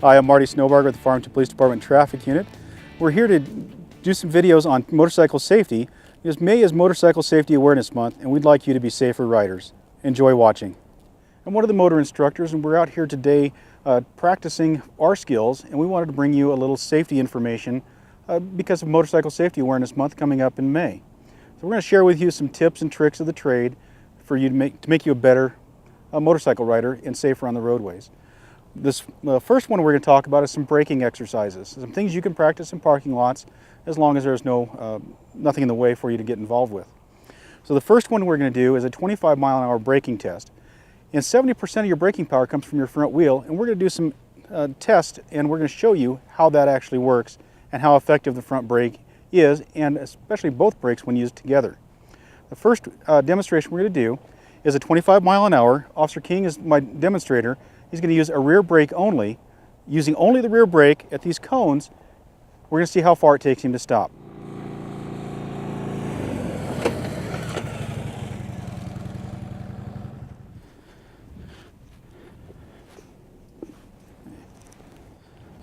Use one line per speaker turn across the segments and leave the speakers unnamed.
Hi, I'm Marty Snowbarger with the Farmington Police Department Traffic Unit. We're here to do some videos on motorcycle safety because May is Motorcycle Safety Awareness Month and we'd like you to be safer riders. Enjoy watching. I'm one of the motor instructors and we're out here today practicing our skills, and we wanted to bring you a little safety information because of Motorcycle Safety Awareness Month coming up in May. So we're going to share with you some tips and tricks of the trade for you to make you a better motorcycle rider and safer on the roadways. This first one we're going to talk about is some braking exercises, some things you can practice in parking lots as long as there's nothing in the way for you to get involved with. So the first one we're going to do is a 25-mile-an-hour braking test. And 70% of your braking power comes from your front wheel, and we're going to do some tests, and we're going to show you how that actually works and how effective the front brake is, and especially both brakes when used together. The first demonstration we're going to do is a 25-mile-an-hour. Officer King is my demonstrator. He's going to use a rear brake only, using only the rear brake at these cones. We're going to see how far it takes him to stop.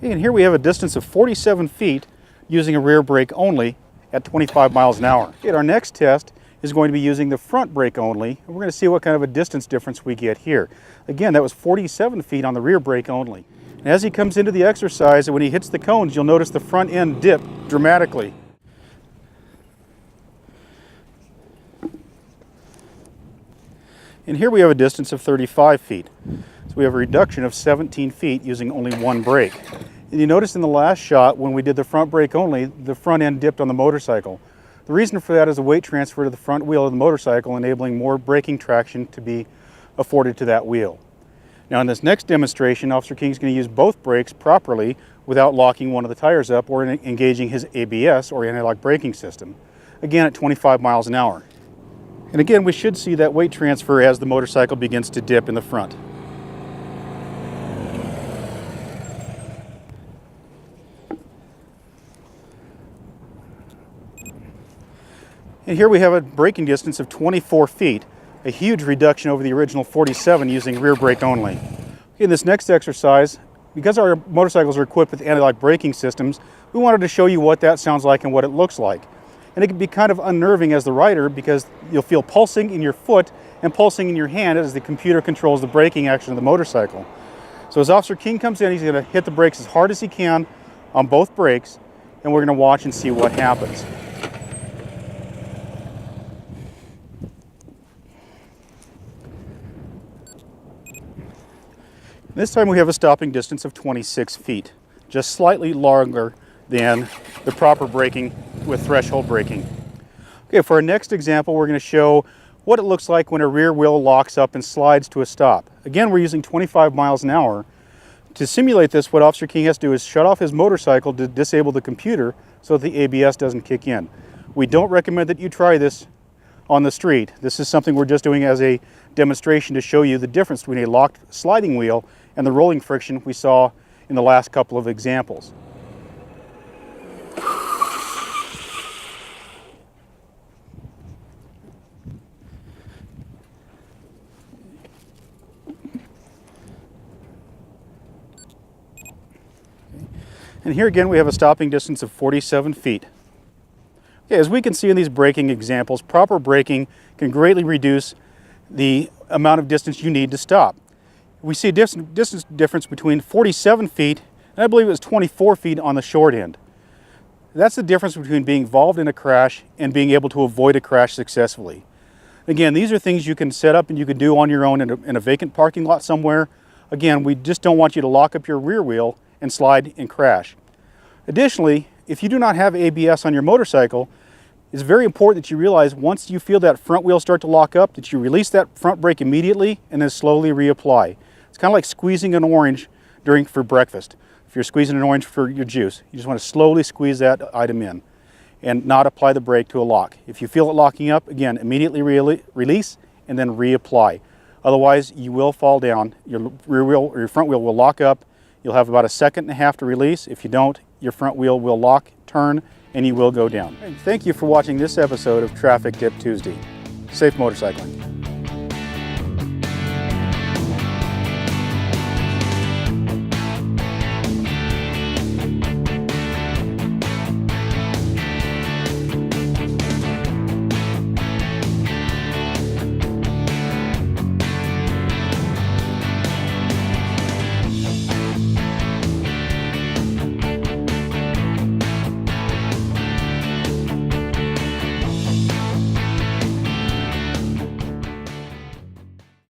And here we have a distance of 47 feet using a rear brake only at 25 miles an hour. Okay, our next test is going to be using the front brake only, and we're going to see what kind of a distance difference we get here. Again, that was 47 feet on the rear brake only. And as he comes into the exercise, and when he hits the cones, you'll notice the front end dip dramatically. And here we have a distance of 35 feet. So we have a reduction of 17 feet using only one brake. And you notice in the last shot, when we did the front brake only, the front end dipped on the motorcycle. The reason for that is a weight transfer to the front wheel of the motorcycle, enabling more braking traction to be afforded to that wheel. Now in this next demonstration, Officer King is going to use both brakes properly without locking one of the tires up or engaging his ABS or anti-lock braking system, again at 25 miles an hour. And again, we should see that weight transfer as the motorcycle begins to dip in the front. And here we have a braking distance of 24 feet, a huge reduction over the original 47 using rear brake only. In this next exercise, because our motorcycles are equipped with anti-lock braking systems, we wanted to show you what that sounds like and what it looks like. And it can be kind of unnerving as the rider because you'll feel pulsing in your foot and pulsing in your hand as the computer controls the braking action of the motorcycle. So as Officer King comes in, he's going to hit the brakes as hard as he can on both brakes, and we're going to watch and see what happens. This time we have a stopping distance of 26 feet, just slightly longer than the proper braking with threshold braking. Okay, for our next example, we're going to show what it looks like when a rear wheel locks up and slides to a stop. Again, we're using 25 miles an hour. To simulate this, what Officer King has to do is shut off his motorcycle to disable the computer so that the ABS doesn't kick in. We don't recommend that you try this on the street. This is something we're just doing as a demonstration to show you the difference between a locked sliding wheel and the rolling friction we saw in the last couple of examples. And here again we have a stopping distance of 47 feet. Okay, as we can see in these braking examples, proper braking can greatly reduce the amount of distance you need to stop. We see a distance difference between 47 feet and I believe it was 24 feet on the short end. That's the difference between being involved in a crash and being able to avoid a crash successfully. Again, these are things you can set up and you can do on your own in a vacant parking lot somewhere. Again, we just don't want you to lock up your rear wheel and slide and crash. Additionally, if you do not have ABS on your motorcycle, it's very important that you realize once you feel that front wheel start to lock up, that you release that front brake immediately and then slowly reapply. It's kind of like squeezing an orange for breakfast. If you're squeezing an orange for your juice, you just want to slowly squeeze that item in and not apply the brake to a lock. If you feel it locking up, again, immediately release and then reapply. Otherwise, you will fall down. Your rear wheel or your front wheel will lock up. You'll have about a second and a half to release. If you don't, your front wheel will lock, turn, and you will go down. Thank you for watching this episode of Traffic Tip Tuesday. Safe motorcycling.